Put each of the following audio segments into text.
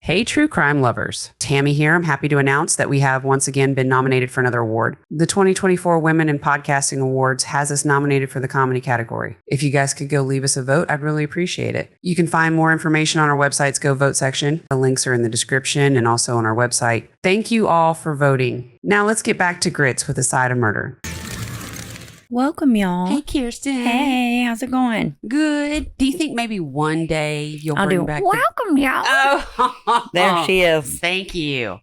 Hey, true crime lovers. Tammy here. I'm happy to announce that we have once again been nominated for another award. The 2024 Women in Podcasting Awards has us nominated for the comedy category. If you guys could go leave us a vote, I'd really appreciate it. You can find more information on our website's Go Vote section. The links are in the description and also on our website. Thank you all for voting. Now let's get back to grits with a side of murder. Welcome, y'all. Hey, Kyrstin. Hey, how's it going? Good. Do you think maybe one day you'll bring back welcome, y'all. Oh, There she is. Thank you.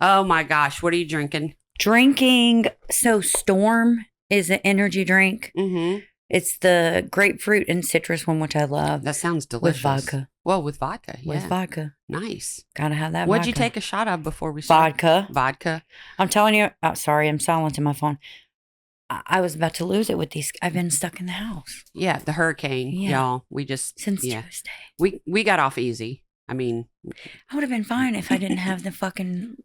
Oh my gosh, what are you drinking? Drinking. So Storm is an energy drink. Mm-hmm. It's the grapefruit and citrus one, which I love. That sounds delicious. With vodka. Well, with vodka, yeah. With vodka. Nice. Gotta have that What'd vodka. you take a shot of before we started? Vodka. Vodka. I'm telling you. Oh, sorry, I'm silencing my phone. I was about to lose it with these. I've been stuck in the house. Yeah, the hurricane, y'all. We just since Tuesday. We got off easy. I mean, I would have been fine if I didn't have the fucking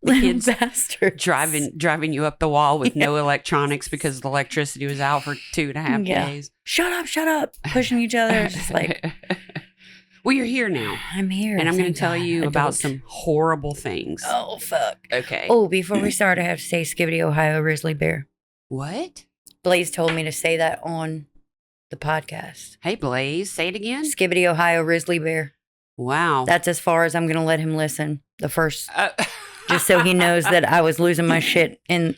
the kids bastards driving you up the wall with no electronics because the electricity was out for 2.5 days. Shut up, pushing each other. It's just like, well, you're here now. I'm here, and I'm going to tell you about some horrible things. Oh fuck. Okay. Oh, before we start, I have to say Skibbity Ohio Grizzly Bear. What? Blaze told me to say that on the podcast. Hey, Blaze, say it again. Skibbity Ohio Grizzly Bear. Wow. That's as far as I'm going to let him listen. The first, just so he knows that I was losing my shit and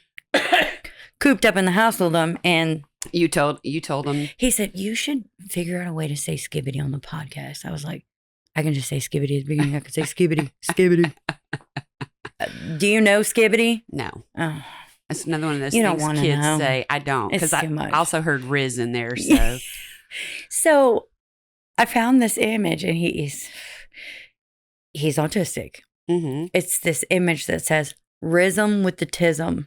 cooped up in the house with him. And you told him. He said, you should figure out a way to say Skibbity on the podcast. I was like, I can just say Skibbity at the beginning. I can say Skibbity, Skibbity. Do you know Skibbity? No. Oh. That's another one of those you things don't kids know. say. I don't, because I much. also heard Riz in there. So, so I found this image, and he's autistic. Mm-hmm. It's this image that says "Rism with the tism."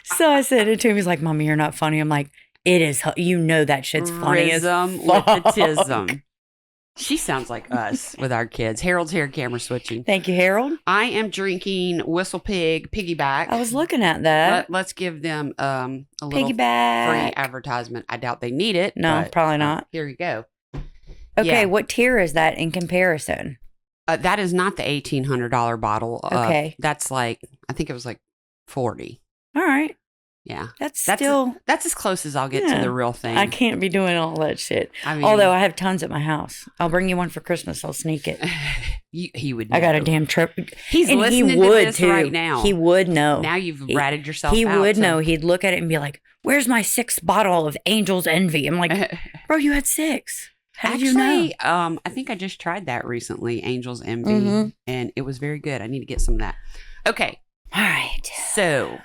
So I said it to him. He's like, "Mommy, you're not funny." I'm like, "It is. You know that shit's funny Rism as with fuck. the tism." She sounds like us with our kids. Harold's here, camera switching. Thank you, Harold. I am drinking Whistle Pig Piggyback. I was looking at that. Let's give them a little Piggyback free advertisement. I doubt they need it. No, but, probably not. Here you go. Okay, Yeah. what tier is that in comparison? That is not the $1,800 bottle. Okay. That's like, I think it was like 40. All right. Yeah. That's that's as close as I'll get to the real thing. I can't be doing all that shit. I mean, although I have tons at my house. I'll bring you one for Christmas. I'll sneak it. He would know. I got a damn trip. He's and listening he would to this too. right now. He would know. Now you've ratted yourself out. He would know. He'd look at it and be like, where's my 6th bottle of Angel's Envy? I'm like, bro, you had 6. How did you know? I think I just tried that recently, Angel's Envy, and it was very good. I need to get some of that. Okay. All right. So,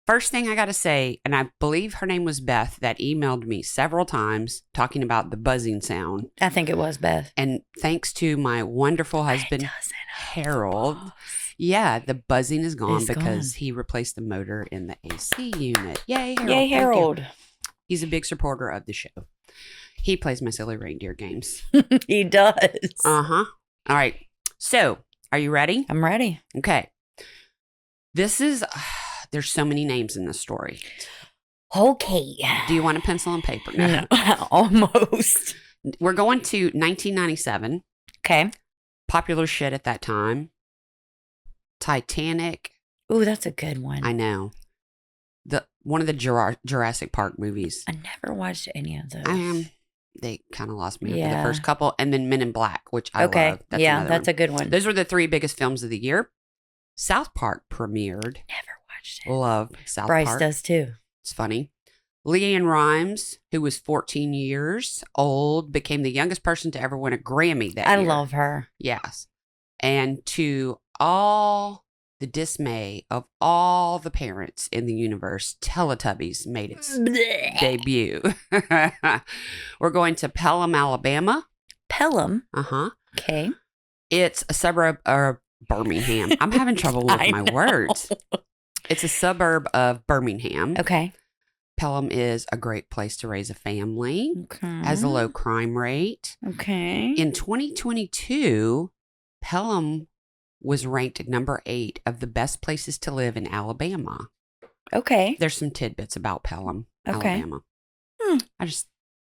first thing I got to say, and I believe her name was Beth, that emailed me several times talking about the buzzing sound. I think it was Beth. And thanks to my wonderful husband, Harold, yeah, the buzzing is gone because he replaced the motor in the AC unit. Yay, Harold. Yay, Harold. He's a big supporter of the show. He plays my silly reindeer games. He does. Uh-huh. All right. So, are you ready? I'm ready. Okay. This is, there's so many names in this story. Okay. Do you want a pencil and paper? No. Almost. We're going to 1997. Okay. Popular shit at that time. Titanic. Ooh, that's a good one. I know. One of the Jurassic Park movies. I never watched any of those. They kind of lost me after the first couple. And then Men in Black, which I love. That's a good one. Those were the 3 biggest films of the year. South Park premiered. Never watched it. Love South Bryce Park. does too. It's funny. Leanne Rimes, who was 14 years old, became the youngest person to ever win a Grammy that year. I love her. Yes. And to all the dismay of all the parents in the universe, Teletubbies made its debut. We're going to Pelham, Alabama. Pelham? Uh-huh. Okay. It's a suburb of Birmingham. I'm having trouble with my words. It's a suburb of Birmingham. Okay. Pelham is a great place to raise a family. Okay. Has a low crime rate. Okay. In 2022, Pelham was ranked at number 8 of the best places to live in Alabama. Okay. There's some tidbits about Pelham, Okay. Alabama. I just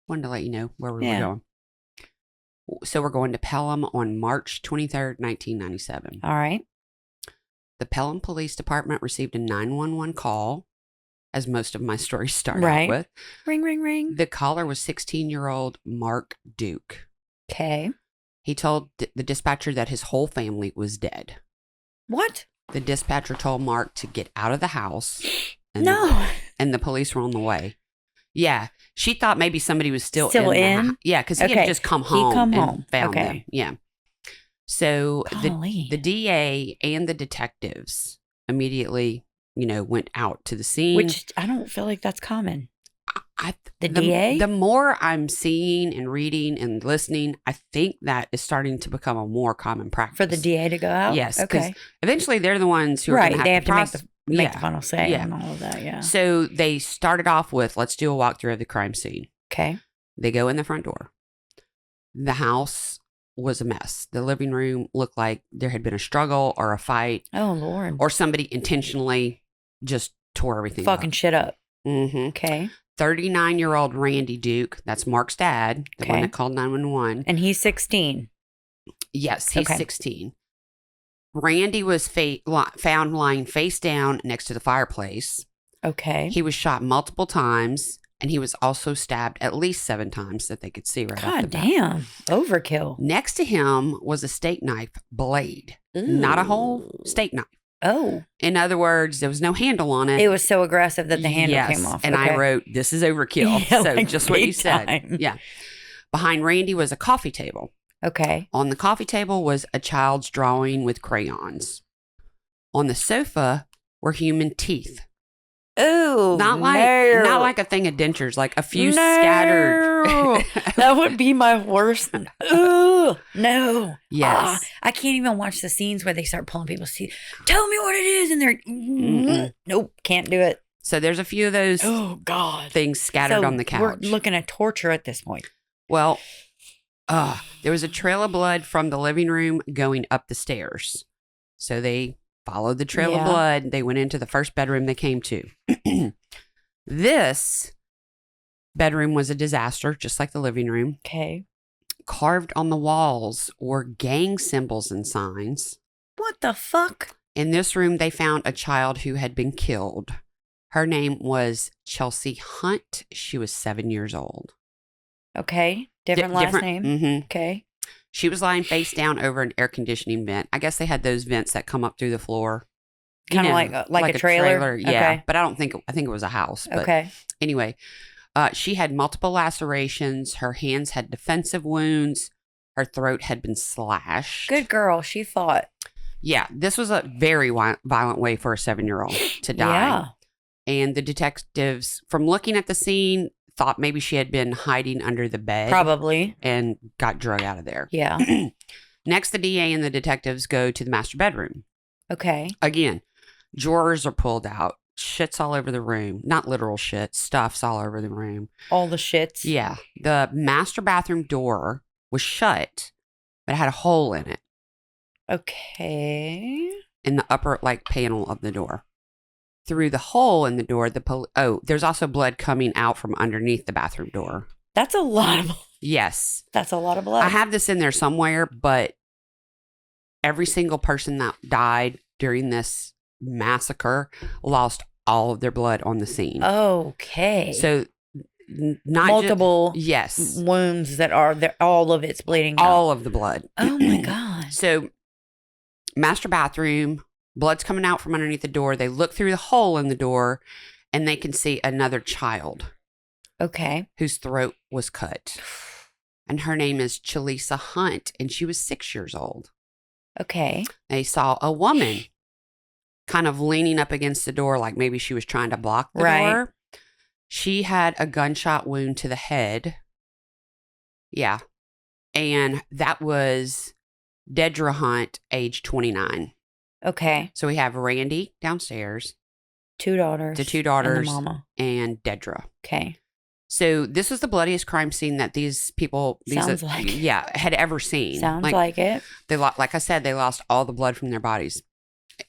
wanted to let you know where we were going. So we're going to Pelham on March 23rd, 1997. All right. The Pelham Police Department received a 911 call, as most of my stories start out with. Ring, ring, ring. The caller was 16-year-old Mark Duke. Okay. He told the dispatcher that his whole family was dead. What? The dispatcher told Mark to get out of the house. And the police were on the way. Yeah. She thought maybe somebody was still in? Yeah, because he had just come home and found them. Yeah. So the DA and the detectives immediately, went out to the scene. Which I don't feel like that's common. The DA? The more I'm seeing and reading and listening, I think that is starting to become a more common practice. For the DA to go out? Yes. Okay. Eventually they're the ones who are going to have to make the final say and all of that, yeah. So they started off with, let's do a walkthrough of the crime scene. Okay. They go in the front door. The house was a mess. The living room looked like there had been a struggle or a fight. Oh, Lord. Or somebody intentionally just tore everything Fucking shit up. Mm-hmm. Okay. 39-year-old Randy Duke, that's Mark's dad, the one that called 911. And he's 16. Yes, he's 16. Randy was found lying face down next to the fireplace. Okay. He was shot multiple times, and he was also stabbed at least 7 times that they could see right off the bat. God damn. Overkill. Next to him was a steak knife blade. Ooh. Not a whole steak knife. Oh. In other words, there was no handle on it. It was so aggressive that the handle came off. And I wrote, this is overkill. So like just what you said. Yeah. Behind Randy was a coffee table. Okay. On the coffee table was a child's drawing with crayons. On the sofa were human teeth. Ooh. Not like a thing of dentures, like a few scattered. That would be my worst. Ooh. No. Yes. I can't even watch the scenes where they start pulling people's teeth. Tell me what it is. And they're, nope, can't do it. So there's a few of those things scattered on the couch. We're looking at torture at this point. Well, there was a trail of blood from the living room going up the stairs. So they followed the trail of blood. They went into the first bedroom they came to. This bedroom was a disaster, just like the living room. Okay. Carved on the walls were gang symbols and signs. What the fuck? In this room, they found a child who had been killed. Her name was Chelsea Hunt. She was 7 years old. Okay. Different last name. Mm-hmm. Okay. She was lying face down over an air conditioning vent. I guess they had those vents that come up through the floor. Kind of like a trailer? Yeah. Okay. But I think it was a house. But okay. Anyway, she had multiple lacerations. Her hands had defensive wounds. Her throat had been slashed. Good girl. She fought. Yeah. This was a very violent way for a 7-year-old to die. Yeah. And the detectives, from looking at the scene, thought maybe she had been hiding under the bed. Probably. And got drug out of there. Yeah. Next, the DA and the detectives go to the master bedroom. Okay. Again, drawers are pulled out. Shit's all over the room. Not literal shit. Stuff's all over the room. All the shits? Yeah. The master bathroom door was shut, but it had a hole in it. Okay. In the upper, panel of the door. Through the hole in the door, there's also blood coming out from underneath the bathroom door. That's a lot of blood. Yes. That's a lot of blood. I have this in there somewhere, but every single person that died during this massacre lost all of their blood on the scene. Okay. So not multiple yes wounds that are there, all of it's bleeding out. All of the blood. Oh my God. So master bathroom, blood's coming out from underneath the door. They look through the hole in the door and they can see another child. Okay. Whose throat was cut. And her name is Chelisa Hunt, and she was 6 years old. Okay. They saw a woman kind of leaning up against the door like maybe she was trying to block the door. She had a gunshot wound to the head. Yeah. And that was Dedra Hunt, age 29. Okay. So we have Randy downstairs. 2 daughters. The 2 daughters. And the mama. And Dedra. Okay. So this was the bloodiest crime scene that these people, had ever seen. Sounds like it. They, like I said, they lost all the blood from their bodies.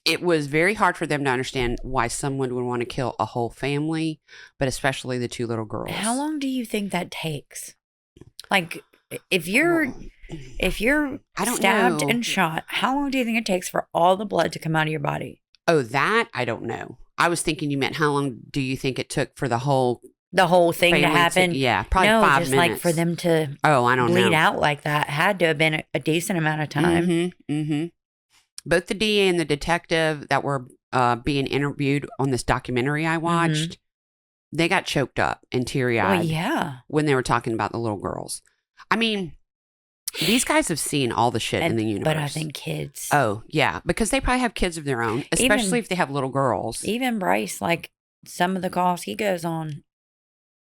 It was very hard for them to understand why someone would want to kill a whole family, but especially the 2 little girls. How long do you think that takes? Like, if you're If you're stabbed and shot, how long do you think it takes for all the blood to come out of your body? Oh, that I don't know. I was thinking you meant how long do you think it took for the whole thing to happen? Yeah, probably 5 minutes. No, just like for them to I don't bleed know. out like that had to have been a decent amount of time. Both the DA and the detective that were being interviewed on this documentary I watched, they got choked up and teary-eyed. Well, yeah. When they were talking about the little girls. I mean, these guys have seen all the shit in the universe. But I think kids. Oh, yeah. Because they probably have kids of their own, especially if they have little girls. Even Bryce, like some of the calls he goes on.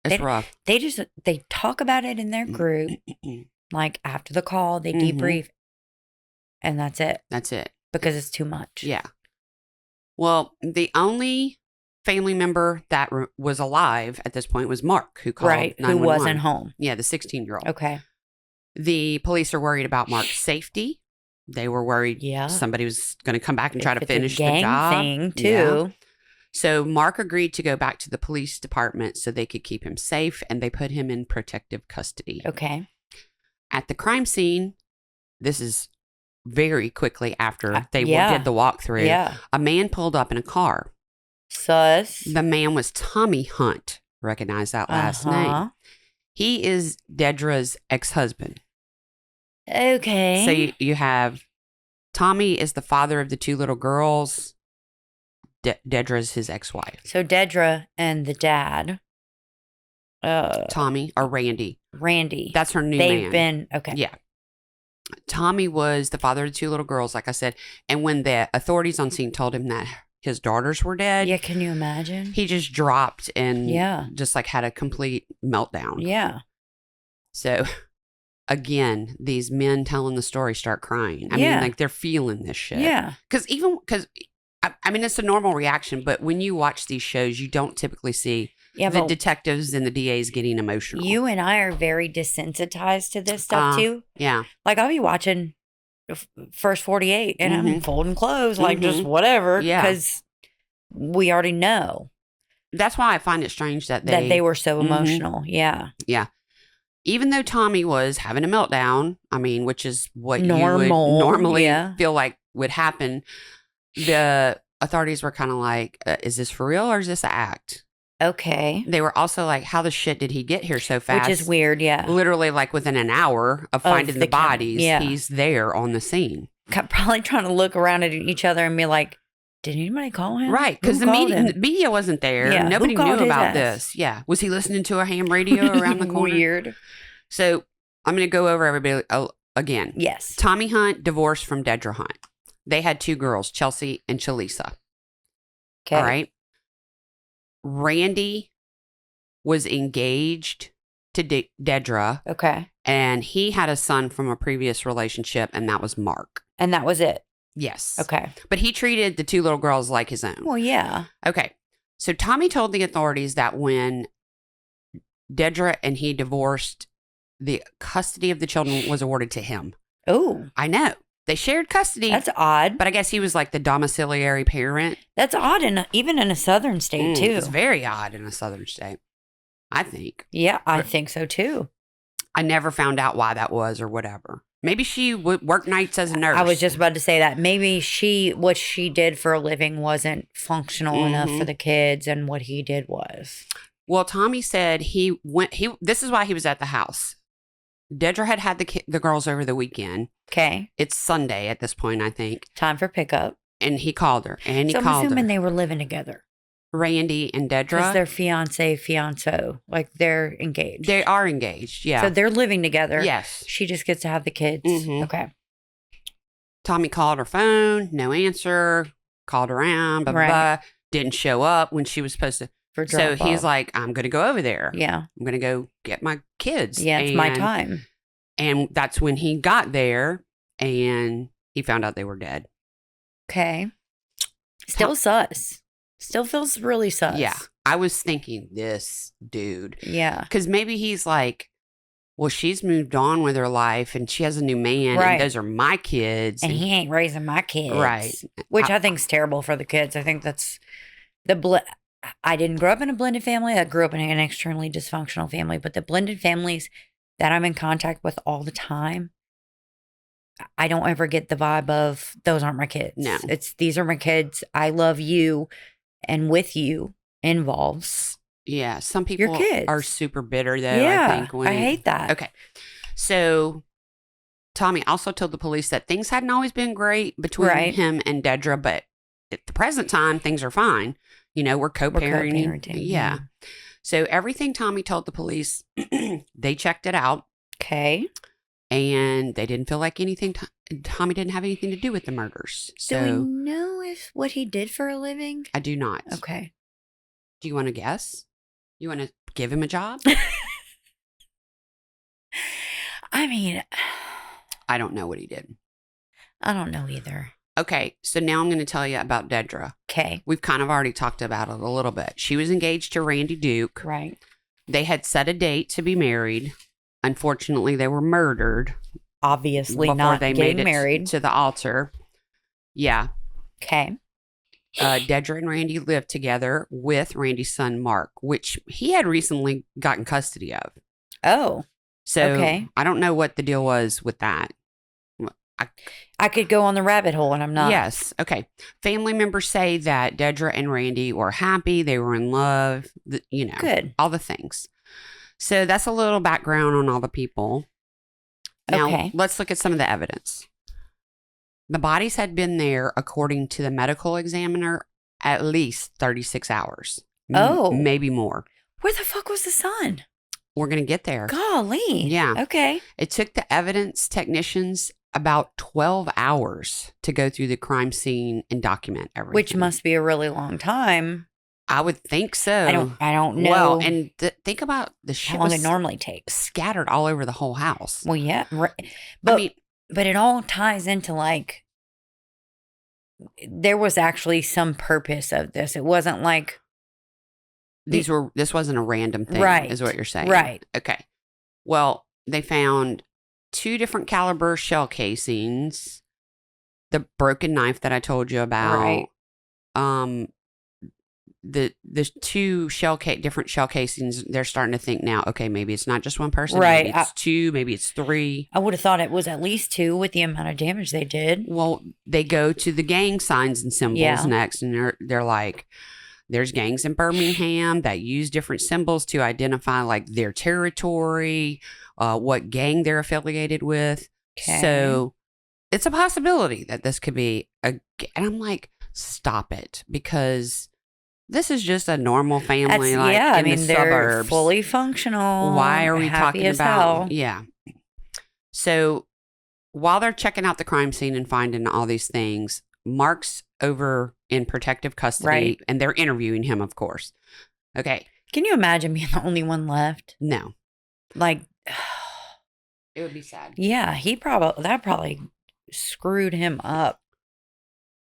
It's rough. They talk about it in their group. Like after the call, they debrief. And that's it. That's it. Because it's too much. Yeah. Well, the only family member that was alive at this point was Mark, who called 911. Who wasn't home. Yeah, the 16-year-old. Okay. The police are worried about Mark's safety. They were worried somebody was going to come back and try to finish the job. Thing too. Yeah. So Mark agreed to go back to the police department so they could keep him safe, and they put him in protective custody. Okay. At the crime scene, this is very quickly after they did the walkthrough. Yeah. A man pulled up in a car. Sus. The man was Tommy Hunt. Recognize that last name. He is Dedra's ex-husband. Okay. So you have Tommy is the father of the 2 little girls. Dedra's his ex-wife. So Dedra and the dad. Tommy or Randy. Randy. That's her new man. They've been, okay. Yeah. Tommy was the father of the 2 little girls, like I said. And when the authorities on scene told him that his daughters were dead. Yeah, can you imagine? He just dropped and just like had a complete meltdown. Yeah. So again, these men telling the story start crying. I mean, like they're feeling this shit. Yeah. Because I mean, it's a normal reaction, but when you watch these shows, you don't typically see the detectives and the DAs getting emotional. You and I are very desensitized to this stuff too. Yeah. Like I'll be watching First 48 and I'm folding clothes, like just whatever. Yeah. Because we already know. That's why I find it strange that they were so emotional. Yeah. Yeah. Even though Tommy was having a meltdown, I mean, which is what you would normally feel like would happen, the authorities were kind of like, is this for real or is this an act? Okay. They were also like, how the shit did he get here so fast? Which is weird, yeah. Literally like within an hour of finding the bodies, he's there on the scene. Probably trying to look around at each other and be like, did anybody call him? Right, because the media wasn't there. Yeah. Nobody knew about this. Yeah. Was he listening to a ham radio around the corner? Weird. So I'm going to go over everybody again. Yes. Tommy Hunt divorced from Dedra Hunt. They had 2 girls, Chelsea and Chelisa. Okay. All right. Randy was engaged to Dedra. Okay. And he had a son from a previous relationship, and that was Mark. And that was it? Yes. Okay. But he treated the 2 little girls like his own. Well, yeah. Okay. So Tommy told the authorities that when Dedra and he divorced, the custody of the children was awarded to him. Oh. I know. They shared custody. That's odd. But I guess he was like the domiciliary parent. That's odd, even in a southern state, too. It's very odd in a southern state, I think. Yeah, I think so, too. I never found out why that was or whatever. Maybe she worked nights as a nurse. I was just about to say that. Maybe what she did for a living wasn't functional enough for the kids, and what he did was. Well, Tommy said this is why he was at the house. Dedra had the girls over the weekend. Okay. It's Sunday at this point, I think. Time for pickup. And he called her. So I'm assuming they were living together. Randy and Dedra. Because they're fiancé. Like they're engaged. They are engaged, yeah. So they're living together. Yes. She just gets to have the kids. Okay. Tommy called her phone, no answer. Called around, blah, blah, blah. Didn't show up when she was supposed to. So he's like, I'm going to go over there. Yeah. I'm going to go get my kids. Yeah, it's my time. And that's when he got there and he found out they were dead. Okay. Still sus. Still feels really sus. Yeah. I was thinking this dude. Yeah. Because maybe he's like, well, she's moved on with her life and she has a new man. Right. And those are my kids. And he ain't raising my kids. Right. Which I think's terrible for the kids. I think that's I didn't grow up in a blended family. I grew up in an extremely dysfunctional family. But the blended families that I'm in contact with all the time, I don't ever get the vibe of those aren't my kids. No. These are my kids. I love you, and with you involves Yeah. Some your people kids. are super bitter, though, Yeah, I think. I hate that. Okay. So Tommy also told the police that things hadn't always been great between Right. him and Dedra, but at the present time, things are fine. You know, we're co-parenting. co-parenting, Yeah. yeah. So everything Tommy told the police, they checked it out, Okay. and they didn't feel like anything. Tommy didn't have anything to do with the murders. Do we So know if what he did for a living? I do not. Okay. Do you want to guess? You want to give him a job? I mean, I don't know what he did. I don't know either. Okay, so now I'm going to tell you about Dedra. Okay. We've kind of already talked about it a little bit. She was engaged to Randy Duke. Right. They had set a date to be married. Unfortunately, they were murdered Obviously before not they getting made it married. to the altar. Yeah. Okay. Dedra and Randy lived together with Randy's son, Mark, which he had recently gotten custody of. Oh. So Okay. I don't know what the deal was with that. I could go on the rabbit hole and I'm not. Yes. Okay. Family members say that Dedra and Randy were happy. They were in love, you know, Good. all the things. So that's a little background on all the people. Now, Okay. let's look at some of the evidence. The bodies had been there, according to the medical examiner, at least 36 hours. Oh. Maybe more. Where the fuck was the son? We're going to get there. Golly. Yeah. Okay. It took the evidence technicians about 12 hours to go through the crime scene and document everything. Which must be a really long time. I would think so. I don't know Well, and think about the shit how long was it normally takes. scattered all over the whole house. Well, yeah. But I mean, but it all ties into like there was actually some purpose of this. It wasn't like this wasn't a random thing, Right. is what you're saying. Right. Okay. Well, they found 2 different caliber shell casings, the broken knife that I told you about. Right. The 2 different shell casings. They're starting to think now, okay, maybe it's not just one person. Right. Maybe it's 2, maybe it's 3. I would have thought it was at least 2 with the amount of damage they did. Well, they go to the gang signs and symbols Yeah. next, and they're like, there's gangs in Birmingham that use different symbols to identify like their territory, what gang they're affiliated with. Okay. So it's a possibility that this could be and I'm like, stop it, because this is just a normal family. In the they're suburbs. fully functional. Why are we happy talking as about? hell. Yeah. So while they're checking out the crime scene and finding all these things, Mark's over in protective custody, Right. and they're interviewing him, of course. Okay. Can you imagine being the only one left? No, Like, it would be sad. yeah, that probably screwed him up.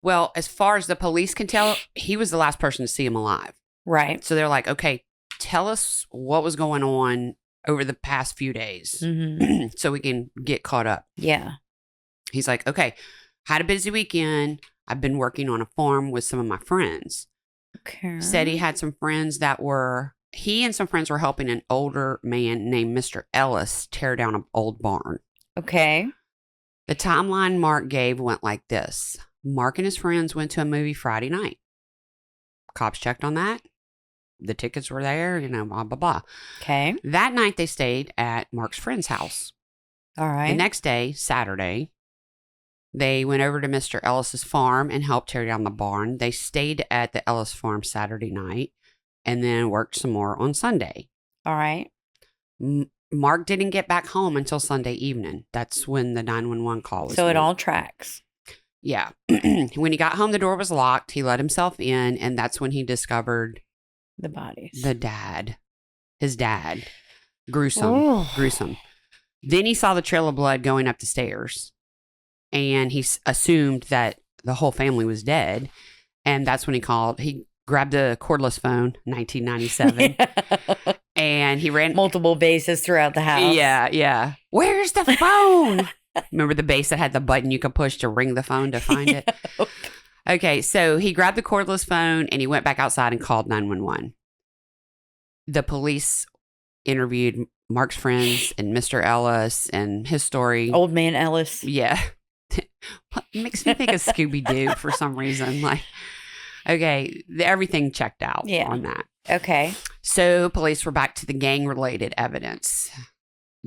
Well, as far as the police can tell, he was the last person to see him alive. Right. So they're like, okay, tell us what was going on over the past few days Mm-hmm. so we can get caught up. Yeah. He's like, okay, had a busy weekend. I've been working on a farm with some of my friends. Okay. Said he had some friends he and some friends were helping an older man named Mr. Ellis tear down an old barn. Okay. The timeline Mark gave went like this. Mark and his friends went to a movie Friday night. Cops checked on that. The tickets were there, blah, blah, blah. Okay. That night they stayed at Mark's friend's house. All right. The next day, Saturday, they went over to Mr. Ellis's farm and helped tear down the barn. They stayed at the Ellis farm Saturday night and then worked some more on Sunday. All right. Mark didn't get back home until Sunday evening. That's when the 911 call was So it made. all tracks. Yeah. When he got home, the door was locked. He let himself in, and that's when he discovered The bodies. his dad. Gruesome. Oh. Gruesome. Then he saw the trail of blood going up the stairs, and he assumed that the whole family was dead. And that's when he called. He grabbed a cordless phone, 1997, and he ran Multiple bases throughout the house. Yeah. Where's the phone? Remember the base that had the button you could push to ring the phone to find it? Okay, so he grabbed the cordless phone and he went back outside and called 911. The police interviewed Mark's friends and Mr. Ellis and his story. Old man Ellis. Yeah. makes me think of Scooby-Doo for some reason. Like, okay, everything checked out on that. Okay. So police were back to the gang-related evidence.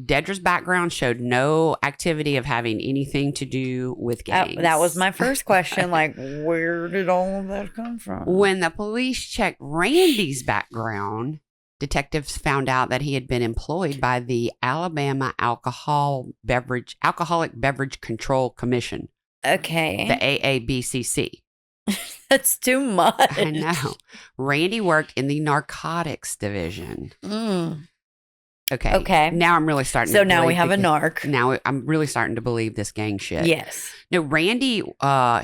Dedra's background showed no activity of having anything to do with gangs. That was my first question. Like, where did all of that come from? When the police checked Randy's background, detectives found out that he had been employed by the Alabama Alcoholic Beverage Control Commission. Okay. The AABCC. That's too much. I know. Randy worked in the narcotics division. Okay. Now I'm really starting to believe. So now we have a narc. Now I'm really starting to believe this gang shit. Yes. No, Randy,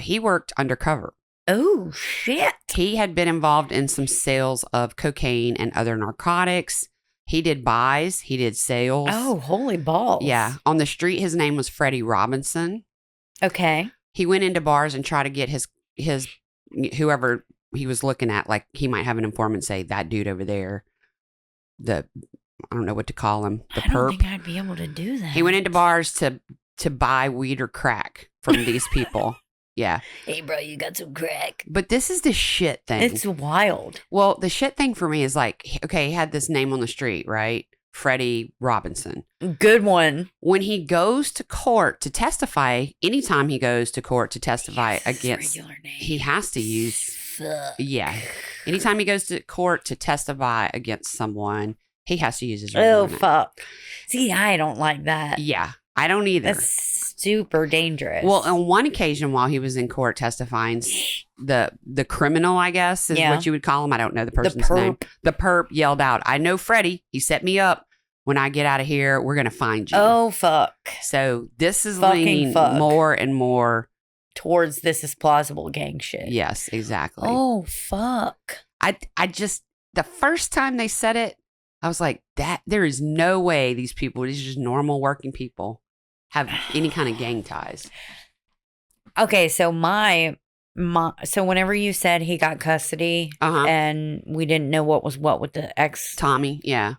he worked undercover. Oh, shit. He had been involved in some sales of cocaine and other narcotics. He did buys. He did sales. Oh, holy balls. Yeah. On the street, his name was Freddie Robinson. Okay. He went into bars and tried to get his whoever he was looking at, like he might have an informant say, that dude over there, I don't know what to call him. The perp. I don't think I'd be able to do that. He went into bars to buy weed or crack from these people. Yeah. Hey, bro, you got some crack. But this is the shit thing. It's wild. Well, the shit thing for me is like, okay, he had this name on the street, right? Freddie Robinson. Good one. When he goes to court to testify, anytime he goes to court to testify against, he has to use. Fuck. Yeah. Anytime he goes to court to testify against someone, he has to use his real name. Oh, fuck. See, I don't like that. Yeah, I don't either. That's super dangerous. Well, on one occasion while he was in court testifying, the criminal, I guess, is what you would call him. I don't know the person's name. The perp yelled out, "I know Freddie. He set me up. When I get out of here, we're going to find you." Oh, fuck. So this is leaning more and more towards this is plausible gang shit. Yes, exactly. Oh, fuck. I just, the first time they said it, I was like, there is no way these are just normal working people, have any kind of gang ties. Okay, so so whenever you said he got custody and we didn't know what was what with the ex Tommy, yeah.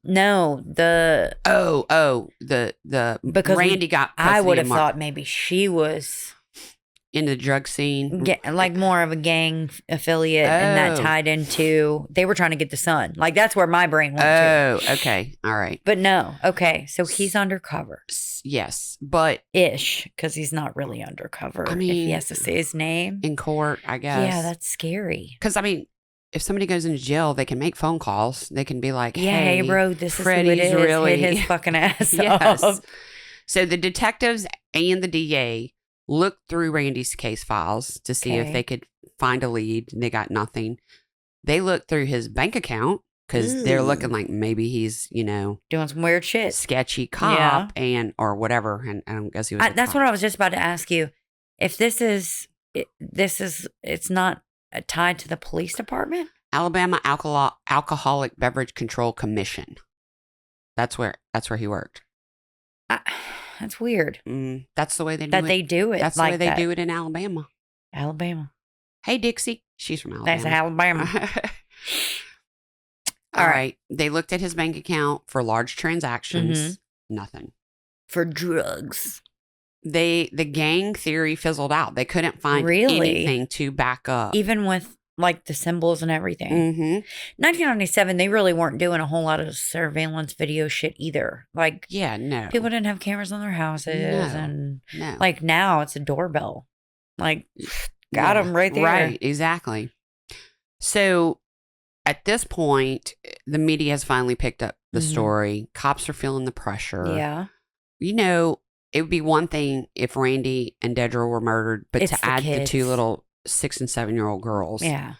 No, the because Randy got custody. I would have thought maybe she was in the drug scene, like more of a gang affiliate, and that tied into they were trying to get the son. Like that's where my brain went to. Oh, okay, all right. But no, okay, so he's undercover. Yes, but ish, because he's not really undercover. I mean, if he has to say his name in court, I guess. Yeah, that's scary. Because I mean, if somebody goes into jail, they can make phone calls. They can be like, "Hey, bro, this Freddie's is who it is. Really hit his fucking ass yes." up. So the detectives and the DA looked through Randy's case files to see if they could find a lead. And they got nothing. They looked through his bank account because they're looking like maybe he's, doing some weird shit, sketchy cop or whatever. And I don't guess he was. That's what I was just about to ask you. If it's not tied to the police department? Alabama Alcoholic Beverage Control Commission. That's where he worked. That's weird. That's the way they do it. That they do it. That's the way they do it in Alabama. Alabama. Hey, Dixie. She's from Alabama. That's Alabama. All right. They looked at his bank account for large transactions. Nothing. For drugs. The gang theory fizzled out. They couldn't find anything to back up. Even with like the symbols and everything. 1997, they really weren't doing a whole lot of surveillance video shit either. Like, no. People didn't have cameras on their houses. And like now it's a doorbell. Like, got them right there. Right, exactly. So at this point, the media has finally picked up the story. Cops are feeling the pressure. Yeah. It would be one thing if Randy and Dedra were murdered, but to add the two little 6 and 7-year-old girls. Yeah.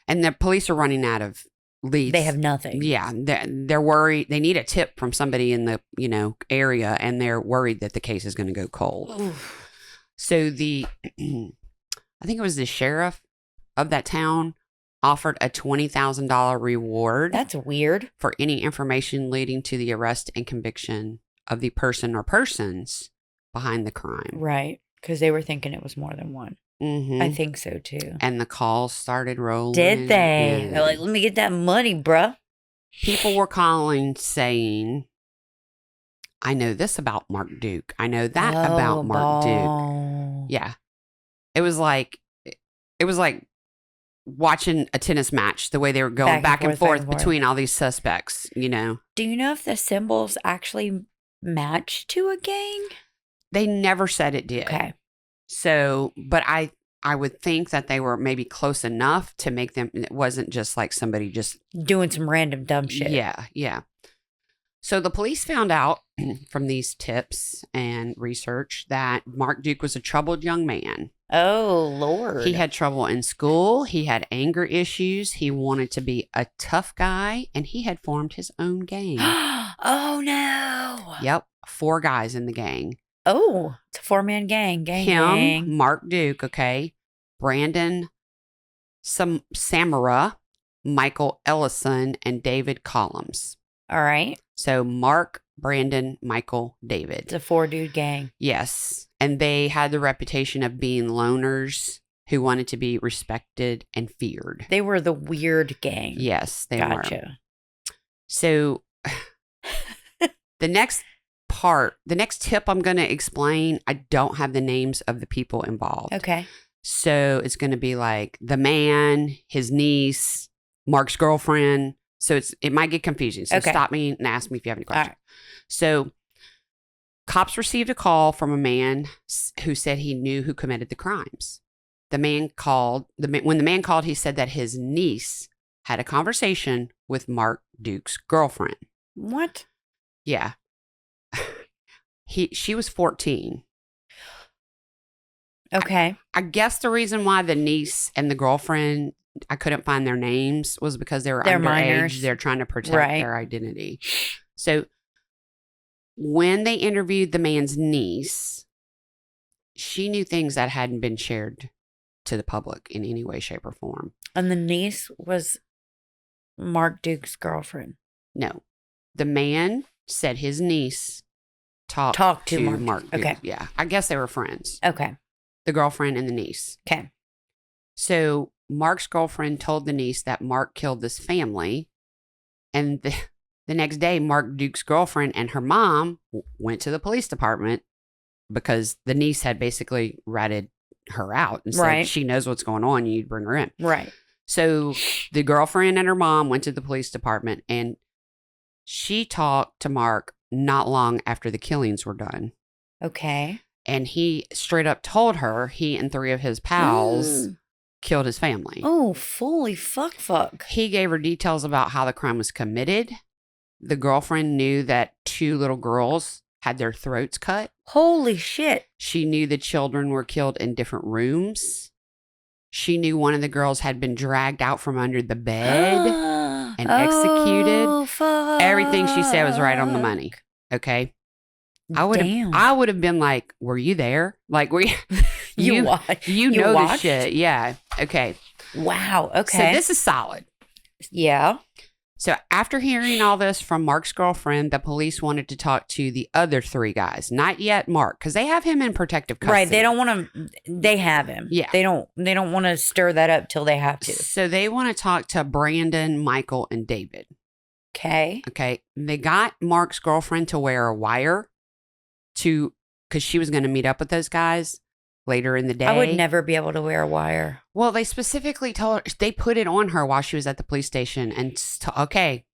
And the police are running out of leads. They have nothing. Yeah. They're worried. They need a tip from somebody in the, area, and they're worried that the case is going to go cold. Oof. So I think it was the sheriff of that town offered a $20,000 reward. That's weird. For any information leading to the arrest and conviction of the person or persons behind the crime. Right. Because they were thinking it was more than one. I think so too. And the calls started rolling. Did they? They're like, let me get that money, bruh. People were calling saying, I know this about Mark Duke. I know that about Mark Duke. Yeah. It was like watching a tennis match, the way they were going back and forth between all these suspects, you know. Do you know if the symbols actually match to a gang? They never said it did. Okay. So, but I would think that they were maybe close enough to make them, it wasn't just like somebody just doing some random dumb shit. Yeah, yeah. So the police found out from these tips and research that Mark Duke was a troubled young man. Oh, Lord. He had trouble in school. He had anger issues. He wanted to be a tough guy, and he had formed his own gang. Oh, no. Yep. 4 guys in the gang. Oh, it's a 4-man gang. Him, Mark Duke, okay. Brandon Samara, Michael Ellison, and David Columns. All right. So Mark, Brandon, Michael, David. It's a 4-dude gang. Yes. And they had the reputation of being loners who wanted to be respected and feared. They were the weird gang. Yes, they were. Gotcha. So the next tip I'm going to explain, I don't have the names of the people involved. Okay. So it's going to be like the man, his niece, Mark's girlfriend. So it might get confusing. So stop me and ask me if you have any questions. Right. So cops received a call from a man who said he knew who committed the crimes. The man called. When the man called, he said that his niece had a conversation with Mark Duke's girlfriend. What? Yeah. She was 14. Okay. I guess the reason why the niece and the girlfriend, I couldn't find their names, was because they're underage. Minors. They're trying to protect their identity. So when they interviewed the man's niece, she knew things that hadn't been shared to the public in any way, shape, or form. And the niece was Mark Duke's girlfriend. No. The man said his niece talked to Mark Duke. Okay. Yeah. I guess they were friends. Okay. The girlfriend and the niece. Okay. So Mark's girlfriend told the niece that Mark killed this family. And the next day, Mark Duke's girlfriend and her mom went to the police department because the niece had basically ratted her out and said, she knows what's going on. You need to bring her in. Right. So the girlfriend and her mom went to the police department, and she talked to Mark not long after the killings were done. Okay. And he straight up told her he and 3 of his pals killed his family. Oh, fully fuck. He gave her details about how the crime was committed. The girlfriend knew that 2 little girls had their throats cut. Holy shit. She knew the children were killed in different rooms. She knew one of the girls had been dragged out from under the bed and executed. Oh, fuck. Everything she said was right on the money. Okay. I would have been like, were you there? Like, were you? You know this shit. Yeah. Okay. Wow. Okay. So this is solid. Yeah. So after hearing all this from Mark's girlfriend, the police wanted to talk to the other 3 guys. Not yet Mark, because they have him in protective custody. Right. They don't want to. They have him. Yeah. They don't want to stir that up till they have to. So they want to talk to Brandon, Michael, and David. Okay. Okay. They got Mark's girlfriend to wear a wire because she was going to meet up with those guys later in the day. I would never be able to wear a wire. Well, they specifically told her, they put it on her while she was at the police station and okay,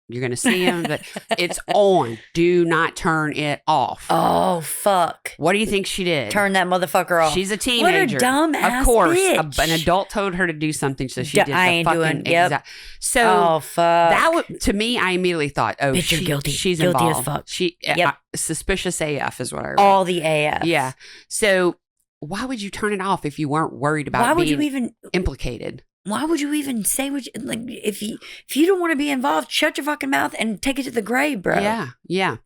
you're going to see him, but it's on. Do not turn it off. Oh, fuck. What do you think she did? Turn that motherfucker off. She's a teenager. What a dumb ass Of course. bitch. An adult told her to do something, so she did I ain't doing, yep. So, oh, fuck. To me, I immediately thought, oh, bitch, you're guilty. She's guilty involved. as fuck. Suspicious AF is what I read. All the AF. Yeah. So, why would you turn it off if you weren't worried about being implicated? Why would you even say if you don't want to be involved, shut your fucking mouth and take it to the grave, bro. Yeah.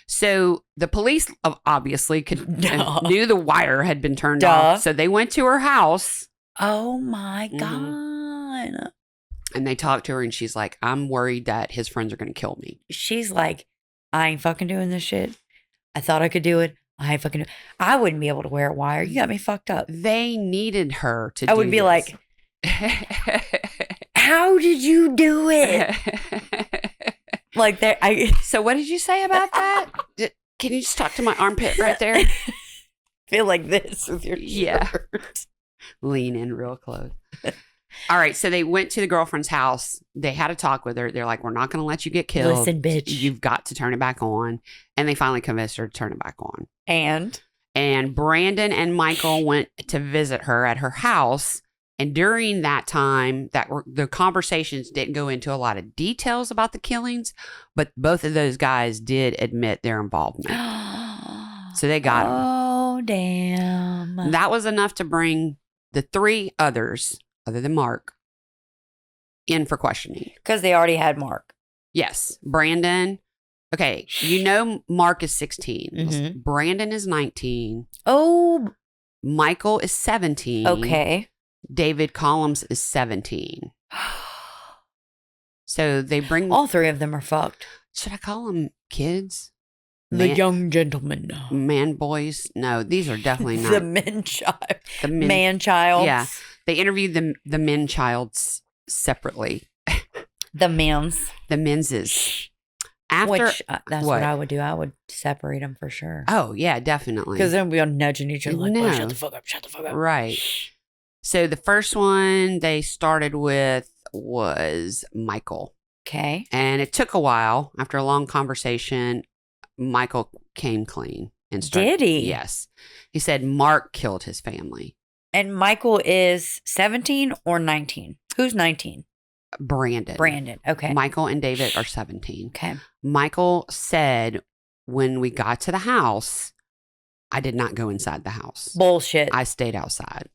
So the police obviously knew the wire had been turned off. So they went to her house. Oh my God. And they talked to her and she's like, I'm worried that his friends are going to kill me. She's like, I ain't fucking doing this shit. I thought I could do it. I wouldn't be able to wear a wire. You got me fucked up. They needed her to do I would be like, how did you do it? Like that. So what did you say about that? Can you just talk to my armpit right there? feel like this with your shirt. Lean in real close. All right, so they went to the girlfriend's house. They had a talk with her. They're like, we're not going to let you get killed. Listen, bitch. You've got to turn it back on. And they finally convinced her to turn it back on. And Brandon and Michael went to visit her at her house. And during that time, the conversations didn't go into a lot of details about the killings, but both of those guys did admit their involvement. So they got him. Oh, damn. That was enough to bring the three others, other than Mark, in for questioning. Because they already had Mark. Yes. Brandon. Okay. Mark is 16. Mm-hmm. Brandon is 19. Oh. Michael is 17. Okay. David Collins is 17. So they bring... All three of them are fucked. Should I call them kids? The young gentlemen. Man boys? No, these are definitely not. The men child. The man child. Yeah. They interviewed the men childs separately. The men's. The men's. After, which, that's what I would do. I would separate them for sure. Oh, yeah, definitely. Because then we'll nudging each other like, oh, shut the fuck up, shut the fuck up. Right. So the first one they started with was Michael. Okay. And it took a while. After a long conversation, Michael came clean. And Did he? Yes. He said Mark killed his family. And Michael is 17 or 19? Who's 19? Brandon. Okay. Michael and David are 17. Okay. Michael said when we got to the house, I did not go inside the house. Bullshit. I stayed outside.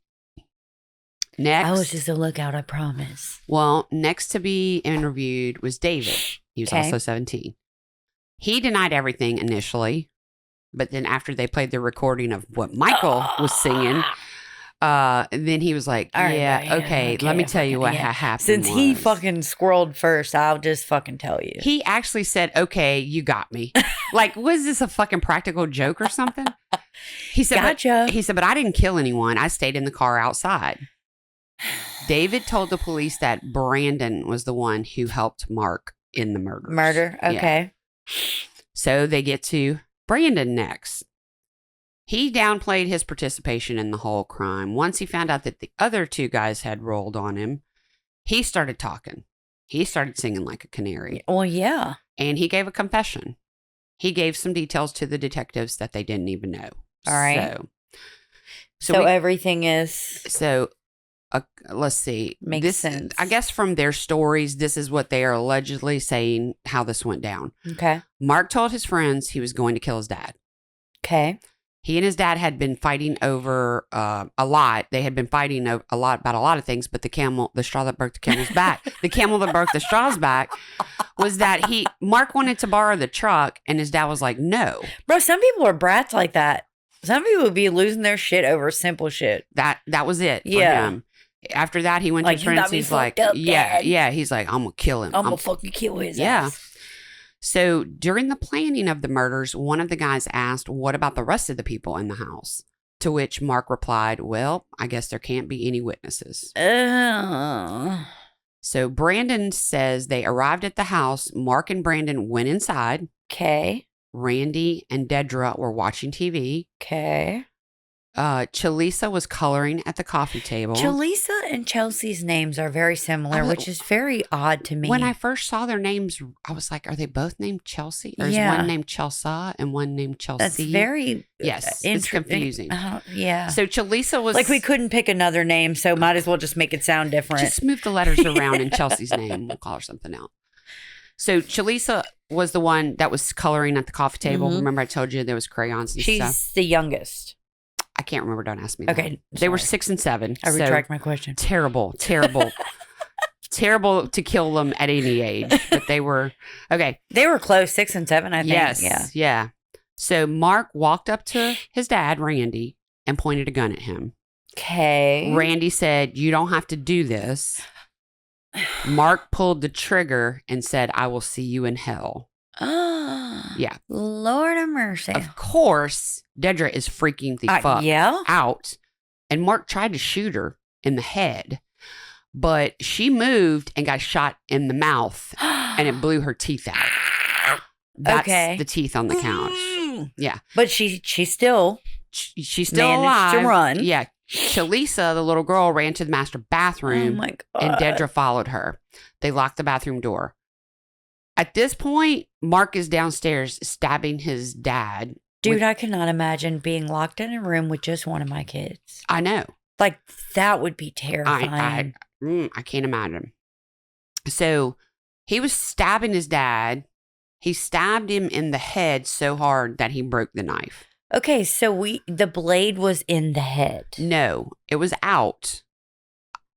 Next. I was just a lookout, I promise. Well, next to be interviewed was David. He was also 17. He denied everything initially, but then after they played the recording of what Michael was singing, then he was like, okay, let me tell you what happened. Since he fucking squirreled first, I'll just fucking tell you. He actually said, okay, you got me. Like, was this a fucking practical joke or something? He said, gotcha. But I didn't kill anyone. I stayed in the car outside. David told the police that Brandon was the one who helped Mark in the murder. Murder? Okay. Yeah. So they get to Brandon next. He downplayed his participation in the whole crime. Once he found out that the other two guys had rolled on him, he started talking. He started singing like a canary. Well, yeah. And he gave a confession. He gave some details to the detectives that they didn't even know. All right. So everything is... So... let's see. Makes sense. I guess from their stories, this is what they are allegedly saying how this went down. Okay. Mark told his friends he was going to kill his dad. Okay. He and his dad had been fighting over a lot. They had been fighting a lot about a lot of things, but the straw that broke the camel's back, the camel that broke the straw's back was that Mark wanted to borrow the truck and his dad was like, no. Bro, some people are brats like that. Some people would be losing their shit over simple shit. That was it for him. After that, he went to his friends. He's like, yeah. He's like, I'm going to kill him. I'm going to fucking kill his ass. So during the planning of the murders, one of the guys asked, what about the rest of the people in the house? To which Mark replied, well, I guess there can't be any witnesses. So Brandon says they arrived at the house. Mark and Brandon went inside. Okay. Randy and Dedra were watching TV. Okay. Chelisa was coloring at the coffee table. Chelisa and Chelsea's names are very similar, which is very odd to me. When I first saw their names, I was like, are they both named Chelsea? Or is one named Chelsea and one named Chelsea? That's very it's confusing. Yeah. So Chelisa was... Like we couldn't pick another name, so might as well just make it sound different. Just move the letters around in Chelsea's name. We'll call her something else. So Chelisa was the one that was coloring at the coffee table. Mm-hmm. Remember I told you there was crayons and stuff? She's the youngest. I can't remember. Don't ask me. Okay. They were 6 and 7. I retract my question. Terrible. Terrible to kill them at any age. But they were, okay. They were close, 6 and 7, I think. Yes. Yeah. So Mark walked up to his dad, Randy, and pointed a gun at him. Okay. Randy said, you don't have to do this. Mark pulled the trigger and said, I will see you in hell. Yeah. Lord of mercy. Of course, Dedra is freaking the fuck out. And Mark tried to shoot her in the head, but she moved and got shot in the mouth and it blew her teeth out. That's the teeth on the couch. Yeah. But she still she's still Managed alive. to run. Yeah. Chelisa, the little girl, ran to the master bathroom. Oh my God. And Dedra followed her. They locked the bathroom door. At this point, Mark is downstairs stabbing his dad. Dude, I cannot imagine being locked in a room with just one of my kids. I know. Like, that would be terrifying. I can't imagine. So he was stabbing his dad. He stabbed him in the head so hard that he broke the knife. Okay, so the blade was in the head. No, it was out.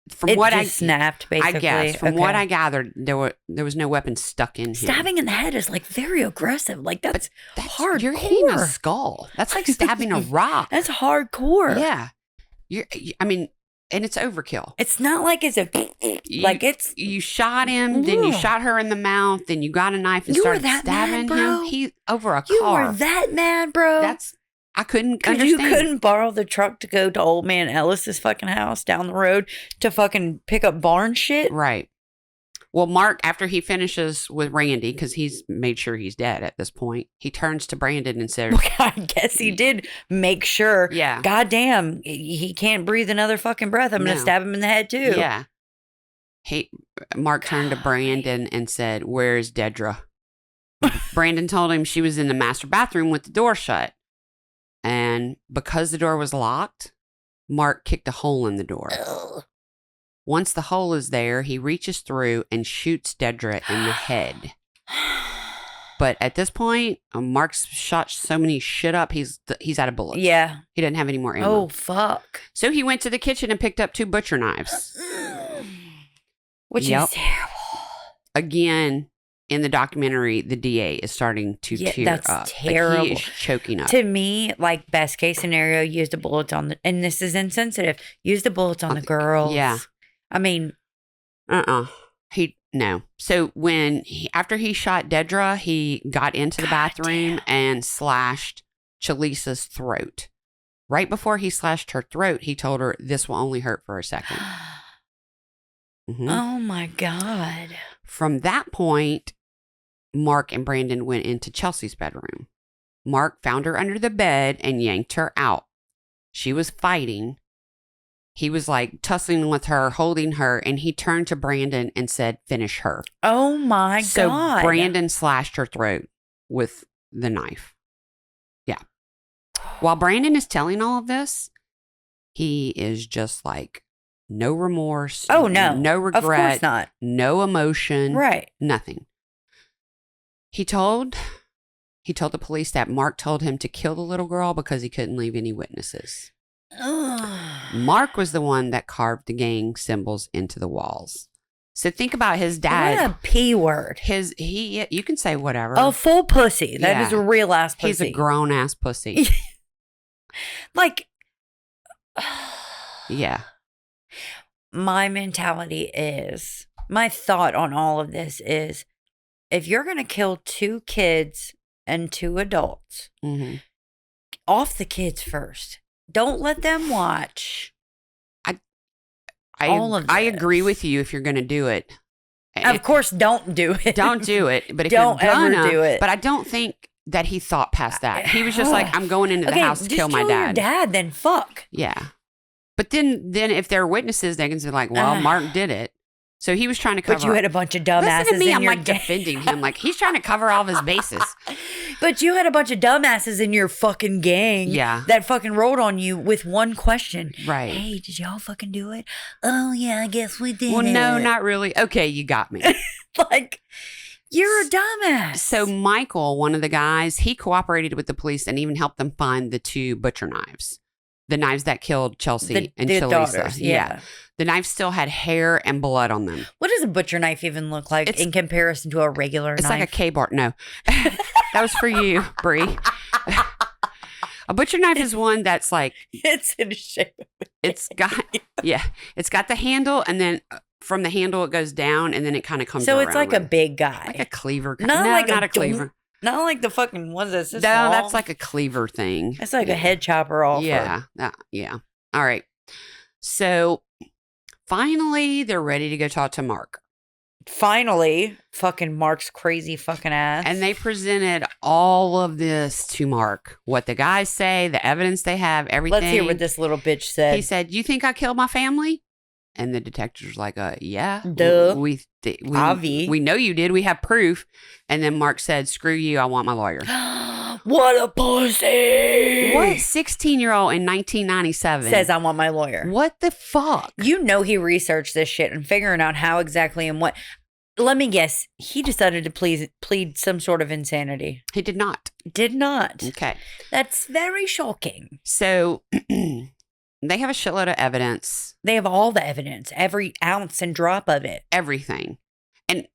From It what just I snapped, basically. I guess. From what I gathered, there was no weapon stuck in him. Stabbing in the head is like very aggressive. Like that's hardcore. You're hitting a skull. That's like stabbing a rock. That's hardcore. Yeah. I mean, and it's overkill. It's not like it's you shot him, then you shot her in the mouth, then you got a knife and started stabbing him. He over a car. You were that mad, bro. I couldn't understand. You couldn't borrow the truck to go to old man Ellis's fucking house down the road to fucking pick up barn shit? Right. Well, Mark, after he finishes with Randy, because he's made sure he's dead at this point, he turns to Brandon and says, well, I guess he did make sure. Yeah. Goddamn, he can't breathe another fucking breath. I'm going to stab him in the head, too. Yeah. Mark turned to Brandon and said, "Where's Dedra?" Brandon told him she was in the master bathroom with the door shut. And because the door was locked, Mark kicked a hole in the door. Ugh. Once the hole is there, he reaches through and shoots Dedra in the head. But at this point, Mark's shot so many shit up, he's out of bullets. Yeah. He doesn't have any more ammo. Oh, fuck. So he went to the kitchen and picked up 2 butcher knives. Which is terrible. Again, in the documentary, the DA is starting to tear up. That's terrible. Like, he is choking up. To me, like, best case scenario, use the bullets on the, and this is insensitive, use the bullets on the girls. Yeah. I mean. No. So after he shot Dedra, he got into the bathroom and slashed Chelisa's throat. Right before he slashed her throat, he told her, "This will only hurt for a second." Mm-hmm. Oh my God. From that point, Mark and Brandon went into Chelsea's bedroom. Mark found her under the bed and yanked her out. She was fighting. He was like tussling with her, holding her, and he turned to Brandon and said, "Finish her." Oh my God. So Brandon slashed her throat with the knife. Yeah. While Brandon is telling all of this, he is just like, no remorse. Oh, no. No regret. Of course not. No emotion. Right. Nothing. He told the police that Mark told him to kill the little girl because he couldn't leave any witnesses. Mark was the one that carved the gang symbols into the walls. So think about his dad. What a P word. You can say whatever. A full pussy. That is a real ass pussy. He's a grown ass pussy. Like, yeah. My mentality is, my thought on all of this is, if you're going to kill 2 kids and 2 adults, off the kids first. Don't let them watch. All of this. I agree with you if you're going to do it. Of course, don't do it. Don't do it. But if don't you're gonna, ever do it. But I don't think that he thought past that. He was just like, I'm going into the house to kill my dad. Your dad, then fuck. Yeah. But then if there are witnesses, they can say like, well, Mark did it. So he was trying to cover. But you had a bunch of dumbasses. Listen to me, in I'm your like defending him. Like he's trying to cover all of his bases. But you had a bunch of dumbasses in your fucking gang. Yeah. That fucking rolled on you with one question. Right. Hey, did y'all fucking do it? Oh yeah, I guess we did. Well, no, not really. Okay, you got me. Like, you're a dumbass. So Michael, one of the guys, he cooperated with the police and even helped them find the 2 butcher knives. The knives that killed Chelsea and Chelisa. Daughters, yeah. The knives still had hair and blood on them. What does a butcher knife even look like in comparison to a regular knife? It's like a K-bar. No. That was for you, Bree. A butcher knife is one that's like... It's in shape. It's got the handle, and then from the handle it goes down, and then it kind of comes around. So it's like a big guy. Like a cleaver. Not a cleaver. Not like the fucking, what is this? No, that's like a cleaver thing. It's like a head chopper offer. Yeah. Yeah. All right. So finally, they're ready to go talk to Mark. finally, fucking Mark's crazy fucking ass. And they presented all of this to Mark. What the guys say, the evidence they have, everything. Let's hear what this little bitch said. He said, "You think I killed my family?" And the detectives were like, yeah. Duh. We know you did. We have proof. And then Mark said, "Screw you. I want my lawyer." What a pussy. What 16-year-old in 1997 says, "I want my lawyer"? What the fuck? You know he researched this shit and figuring out how exactly and what. Let me guess. He decided to plead some sort of insanity. He did not. Did not. Okay. That's very shocking. So they have a shitload of evidence. They have all the evidence, every ounce and drop of it. Everything. And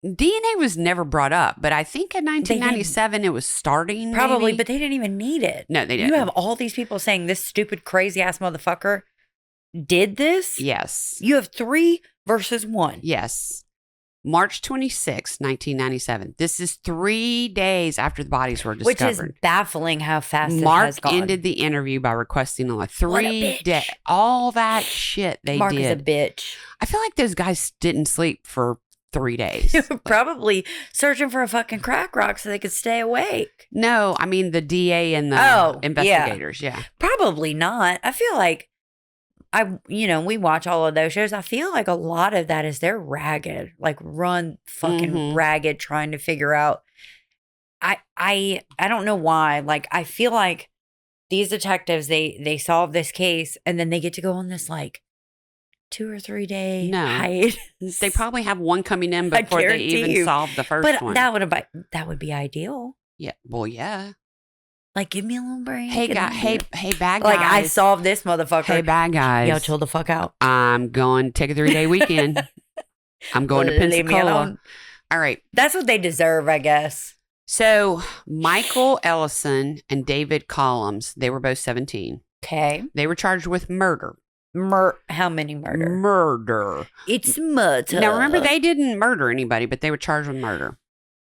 DNA was never brought up, but I think in 1997 it was starting. Probably, maybe. But they didn't even need it. No, they didn't. You have all these people saying this stupid, crazy ass motherfucker did this? Yes. You have 3 versus 1. Yes. March 26, 1997. This is 3 days after the bodies were discovered. Which is baffling how fast Mark this has gone. ended the interview by requesting a 3 day. bitch. All that shit they Mark did. is a bitch. I feel like those guys didn't sleep for 3 days. They were probably searching for a fucking crack rock so they could stay awake. No, I mean the DA and the investigators. Yeah. Probably not. I feel like we watch all of those shows. I feel like a lot of that is they're ragged, like run fucking ragged, trying to figure out. I don't know why. Like I feel like these detectives they solve this case and then they get to go on this like 2 or 3 day hiatus. They probably have one coming in before they even solve the first one. But that would be ideal. Yeah. Well, yeah. Like, give me a little break. Hey, bad guys. Like, I solved this motherfucker. Hey, bad guys. Yo, chill the fuck out. I'm going to take a 3-day weekend. I'm going to Leave me Pensacola. alone. All right. That's what they deserve, I guess. So, Michael Ellison and David Collins, they were both 17. Okay. They were charged with murder. How many murder? Murder. It's murder. Now, remember, they didn't murder anybody, but they were charged with murder.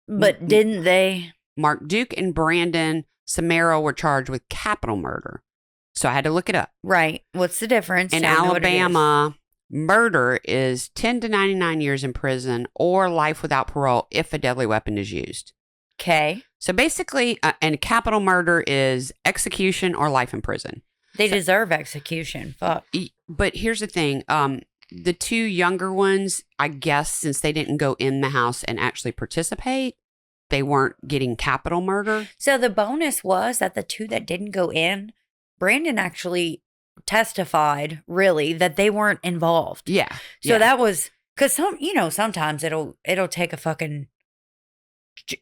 But didn't they? Mark Duke and Brandon Samara were charged with capital murder. So I had to look it up. Right. What's the difference? In Alabama, murder is 10 to 99 years in prison or life without parole if a deadly weapon is used. Okay. So basically, and capital murder is execution or life in prison. They deserve execution. Fuck. But here's the thing. The 2 younger ones, I guess, since they didn't go in the house and actually participate, they weren't getting capital murder. So the bonus was that the 2 that didn't go in, Brandon actually testified, really, that they weren't involved. Yeah. So that was, because sometimes it'll take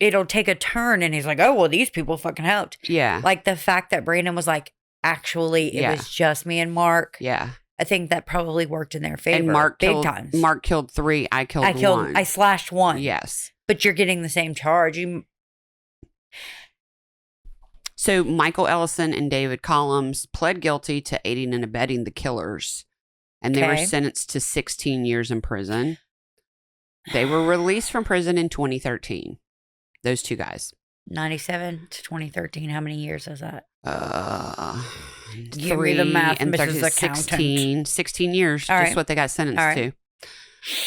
it'll take a turn and he's like, oh, well, these people fucking helped. Yeah. Like the fact that Brandon was like, actually, it was just me and Mark. Yeah. I think that probably worked in their favor. And Mark big times. Mark killed 3. I killed 1. I slashed 1. Yes. But you're getting the same charge. So Michael Ellison and David Collins pled guilty to aiding and abetting the killers. And they were sentenced to 16 years in prison. They were released from prison in 2013. Those 2 guys. 97 to 2013. How many years is that? Give me the math, and Mrs. 16 years. All just what they got sentenced to.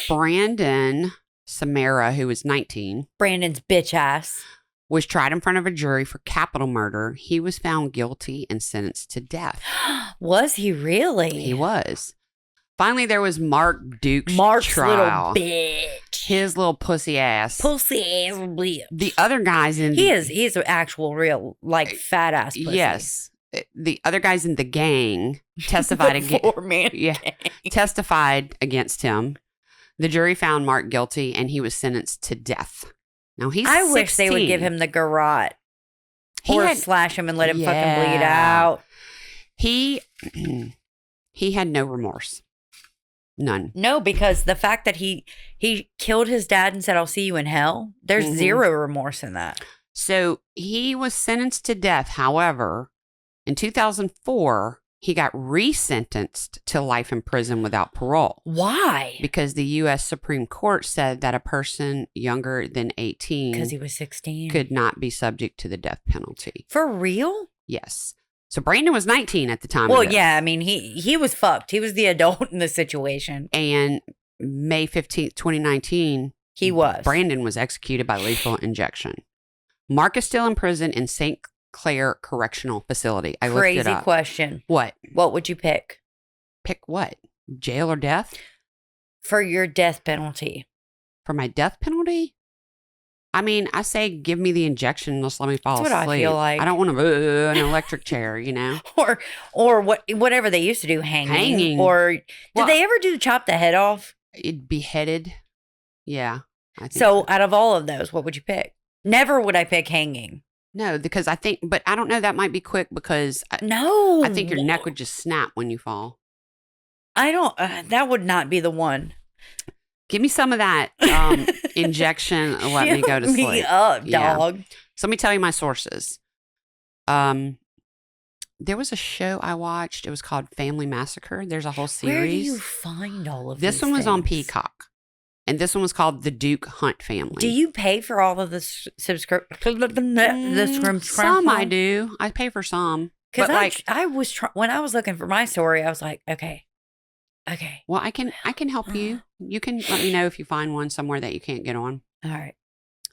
Brandon Samara, who was 19. Brandon's bitch ass. Was tried in front of a jury for capital murder. He was found guilty and sentenced to death. Was he really? He was. Finally, there was Mark Duke's Mark's trial. Little bitch. His little pussy ass. Pussy ass bitch. The other guys in... He's an actual real, like, fat ass pussy. Yes. The other guys in the gang testified testified against him. The jury found Mark guilty and he was sentenced to death. Now he's 16. Wish they would give him the garrote. Or slash him and let him fucking bleed out. He had no remorse. None. No, because the fact that he killed his dad and said, I'll see you in hell, there's zero remorse in that. So he was sentenced to death. However, in 2004, he got resentenced to life in prison without parole. Why? Because the U.S. Supreme Court said that a person younger than 18... Because he was 16. ...could not be subject to the death penalty. For real? Yes. So Brandon was 19 at the time. Well, yeah. I mean, he was fucked. He was the adult in the situation. And May 15th, 2019, Brandon was executed by lethal injection. Mark is still in prison in St. Clair Correctional Facility. I looked it up. Crazy question. What? What would you pick? Pick what? Jail or death? For your death penalty. For my death penalty? I mean, I say give me the injection and just let me fall asleep. That's what I feel like. I don't want an electric chair, you know? or whatever they used to do, hanging. Or did they ever do chop the head off? It'd be beheaded. Yeah. I think so out of all of those, what would you pick? Never would I pick hanging. No, because but I don't know, that might be quick because I think your neck would just snap when you fall. That would not be the one. Give me some of that injection and let me go to sleep. Me up, dog. Yeah. So let me tell you my sources. There was a show I watched. It was called Family Massacre. There's a whole series. Where do you find all of these This one was on Peacock. And this one was called The Duke Hunt Family. Do you pay for all of the subscriptions? Some I do. I pay for some. Because I was when I was looking for my story, I was like, okay. Well, I can help you. You can let me know if you find one somewhere that you can't get on. All right.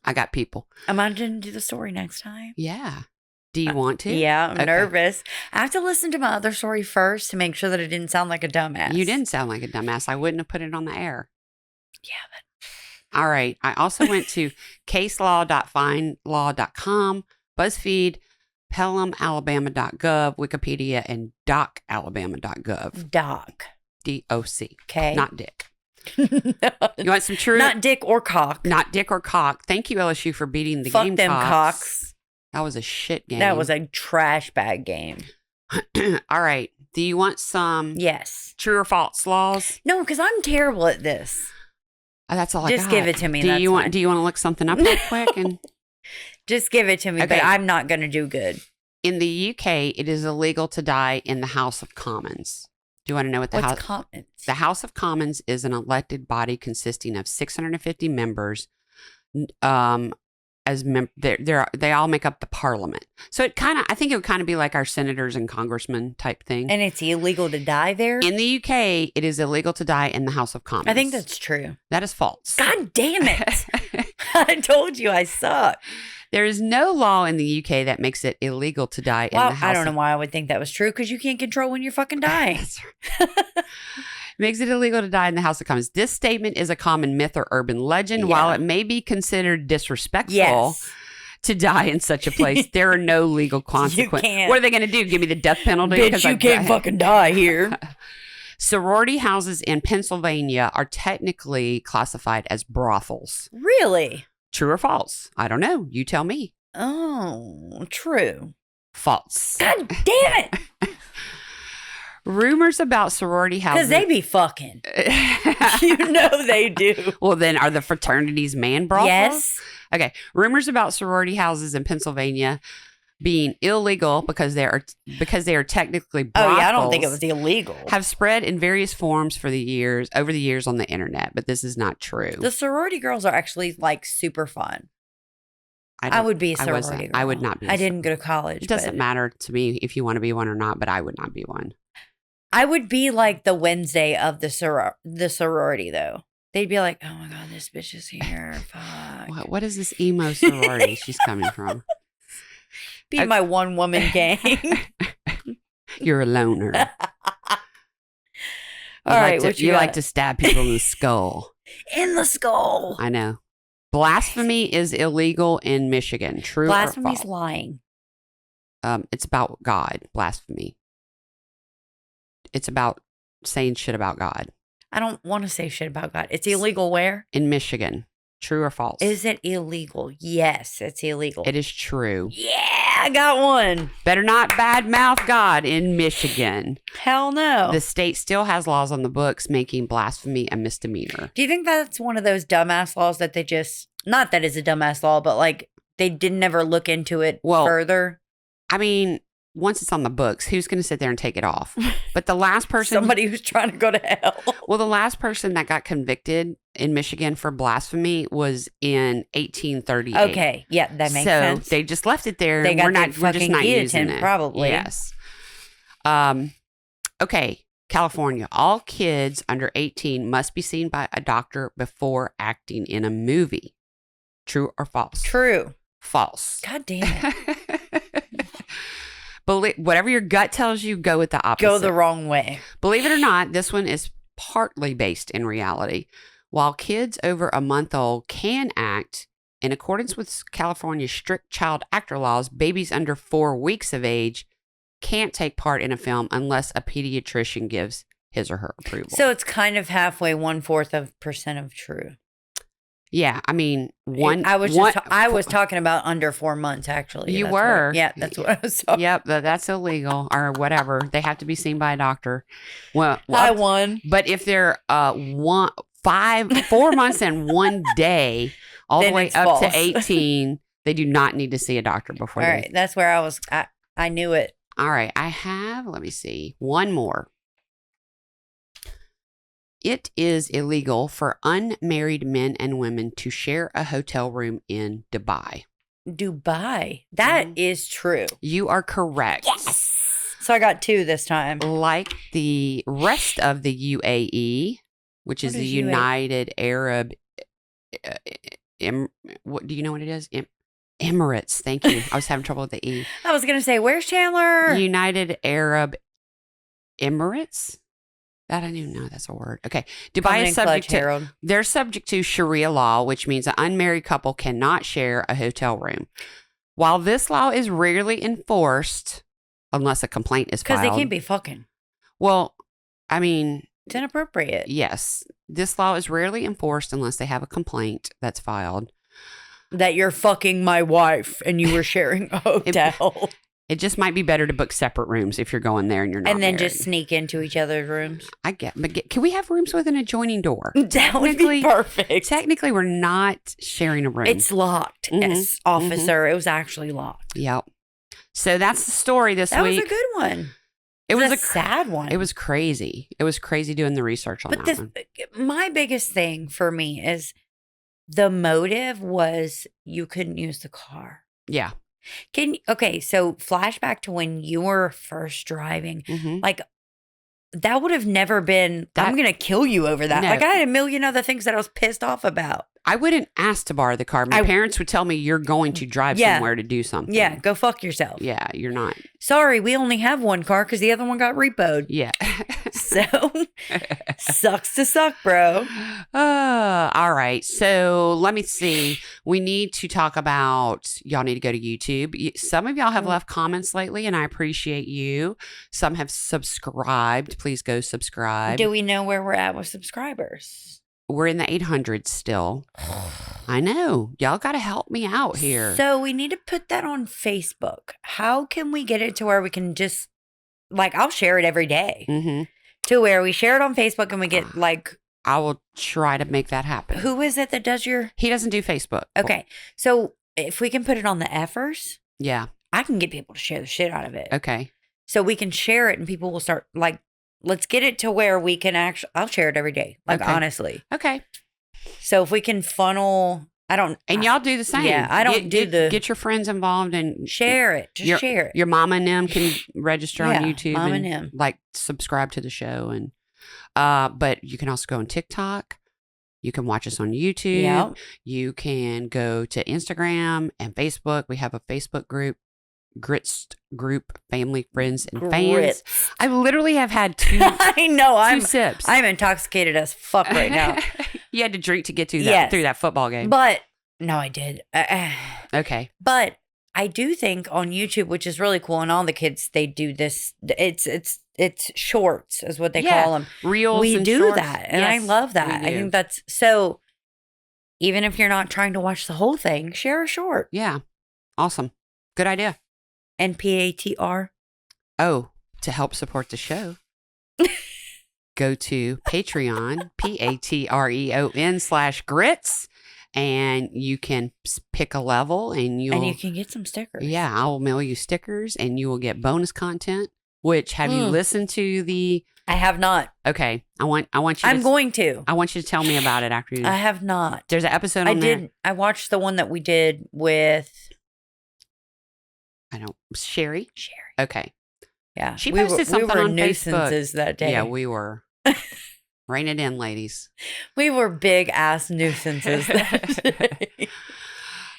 I got people. Am I going to do the story next time? Yeah. Do you want to? Yeah, I'm nervous. I have to listen to my other story first to make sure that it didn't sound like a dumbass. You didn't sound like a dumbass. I wouldn't have put it on the air. Yeah, but... All right. I also went to caselaw.findlaw.com, BuzzFeed, PelhamAlabama.gov, Wikipedia, and DocAlabama.gov. Doc. DOC. Okay. Not Dick. You want some true? Not Dick or Cock. Not Dick or Cock. Thank you, LSU, for beating the Fuck Gamecocks. them Cocks. That was a shit game. That was a trash bag game. All right. Do you want some true or false laws? No, because I'm terrible at this. That's all I got. Just give it to me. Do you want to look something up real quick? And just give it to me, but I'm not going to do good. In the UK, it is illegal to die in the House of Commons. Do you want to know what the House? Commons? The House of Commons is an elected body consisting of 650 members. They all make up the parliament. So I think it would kind of be like our senators and congressmen type thing. And it's illegal to die there? In the UK, it is illegal to die in the House of Commons. I think that's true. That is false. God damn it. I told you I suck. There is no law in the UK that makes it illegal to die in the House. I don't know why I would think that was true, because you can't control when you're fucking dying. Makes it illegal to die in the House of Commons. This statement is a common myth or urban legend. While it may be considered disrespectful to die in such a place, there are no legal consequences. What are they going to do? Give me the death penalty? Bitch, you can't fucking die here. Sorority houses in Pennsylvania are technically classified as brothels. Really? True or false? I don't know. You tell me. Oh, true. False. God damn it. Rumors about sorority houses. Because they be fucking. You know they do. Well, then are the fraternities man brothels? Yes. Okay. Rumors about sorority houses in Pennsylvania being illegal because they are technically brothels. Oh, yeah. I don't think it was illegal. Have spread in various forms over the years on the internet, but this is not true. The sorority girls are actually like super fun. I would be a sorority girl. I would not be. I didn't go to college. It doesn't matter to me if you want to be one or not, but I would not be one. I would be like the Wednesday of the sorority, though. They'd be like, oh my God, this bitch is here. Fuck. What is this emo sorority she's coming from? Be my one woman gang. You're a loner. You like to stab people in the skull. In the skull. I know. Blasphemy is illegal in Michigan. True or false? Blasphemy's lying. It's about God. Blasphemy. It's about saying shit about God. I don't want to say shit about God. It's illegal where? In Michigan. True or false? Is it illegal? Yes, it's illegal. It is true. Yeah, I got one. Better not badmouth God in Michigan. Hell no. The state still has laws on the books making blasphemy a misdemeanor. Do you think that's one of those dumbass laws that they just, not that it's a dumbass law, but like they didn't ever look into it further? I mean, once it's on the books, who's going to sit there and take it off? But the last person... Somebody who's trying to go to hell. Well, the last person that got convicted in Michigan for blasphemy was in 1838. Okay. Yeah, that makes sense. So they just left it there. They got we're just not using it. Probably. Yes. Okay. California, all kids under 18 must be seen by a doctor before acting in a movie. True or false? True. False. God damn it. Whatever your gut tells you, go with the opposite. Go the wrong way. Believe it or not, this one is partly based in reality. While kids over a month old can act, in accordance with California's strict child actor laws, babies under 4 weeks of age can't take part in a film unless a pediatrician gives his or her approval. So it's kind of halfway, 1/4% of true. Yeah, I mean, I was talking about under 4 months, actually. You were. That's what I was talking. Yep, that's illegal or whatever. They have to be seen by a doctor. Well, I won. But if they're 4 months and 1 day, all then the way up false. to 18, they do not need to see a doctor before. All right, that's where I was. I knew it. All right, I have. Let me see. One more. It is illegal for unmarried men and women to share a hotel room in Dubai. Dubai. That is true. You are correct. Yes. So I got 2 this time. Like the rest of the UAE, which is the United Arab. What do you know what it is? Emirates. Thank you. I was having trouble with the E. I was going to say, where's Chandler? United Arab Emirates. That I didn't even know that's a word. Okay. Dubai is subject to, they're subject to Sharia law, which means an unmarried couple cannot share a hotel room. While this law is rarely enforced, unless a complaint is filed. Because they can't be fucking. Well, I mean. It's inappropriate. Yes. This law is rarely enforced unless they have a complaint that's filed. That you're fucking my wife and you were sharing a hotel. It just might be better to book separate rooms if you're going there and you're not and then married. just sneak into each other's rooms. But can we have rooms with an adjoining door? That would be perfect. Technically, we're not sharing a room. It's locked. Yes, officer. It was actually locked. Yep. So that's the story this week. That was a good one. It was a sad one. It was crazy. It was crazy doing the research on that one. My biggest thing for me is the motive was you couldn't use the car. Yeah. So flashback to when you were first driving, like that would have never been, I'm going to kill you over that. No. Like I had a million other things that I was pissed off about. I wouldn't ask to borrow the car. My parents would tell me you're going to drive somewhere to do something. Yeah, go fuck yourself. Yeah, you're not. Sorry, we only have one car because the other one got repoed. Yeah. So, sucks to suck, bro. All right. So, let me see. We need to talk about, y'all need to go to YouTube. Some of y'all have left comments lately, and I appreciate you. Some have subscribed. Please go subscribe. Do we know where we're at with subscribers? We're in the 800s still. I know. Y'all got to help me out here. So we need to put that on Facebook. How can we get it to where we can just, like, I'll share it every day. To where we share it on Facebook and we get, like. I will try to make that happen. Who is it that does your. He doesn't do Facebook. Okay. So if we can put it on the effers. Yeah. I can get people to share the shit out of it. Okay. So we can share it and people will start, like. Let's get it to where we can actually, I'll share it every day. Like, honestly. Okay. So if we can funnel, And y'all do the same. Yeah, I don't get your friends involved and share it. Just share it. Your mama and them can register on YouTube. Mama and them. Like, subscribe to the show. And but you can also go on TikTok. You can watch us on YouTube. Yep. You can go to Instagram and Facebook. We have a Facebook group. Grits group, family, friends, and fans. I literally have had two. I know. Two sips. I'm intoxicated as fuck right now. You had to drink to get through that football game. But no, I did. Okay. But I do think on YouTube, which is really cool, and all the kids they do this. It's shorts, is what they call them. Reels. We and do shorts. that, and I love that. I think that's so. Even if you're not trying to watch the whole thing, share a short. Yeah. Awesome. Good idea. And PATR. Oh, to help support the show, go to Patreon, patreon.com/grits, and you can pick a level and you can get some stickers. Yeah, I will mail you stickers and you will get bonus content. Which have you listened to the? I have not. Okay, I want you. I'm going to. I want you to tell me about it after you. I have not. There's an episode on there. I watched the one that we did with. Sherry? Sherry. Okay. Yeah. She posted something on nuisances Facebook that day. Yeah, we were. Rein it in, ladies. We were big ass nuisances that day.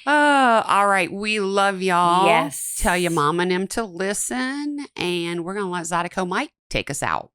All right. We love y'all. Yes. Tell your mom and them to listen. And we're going to let Zydeco Mike take us out.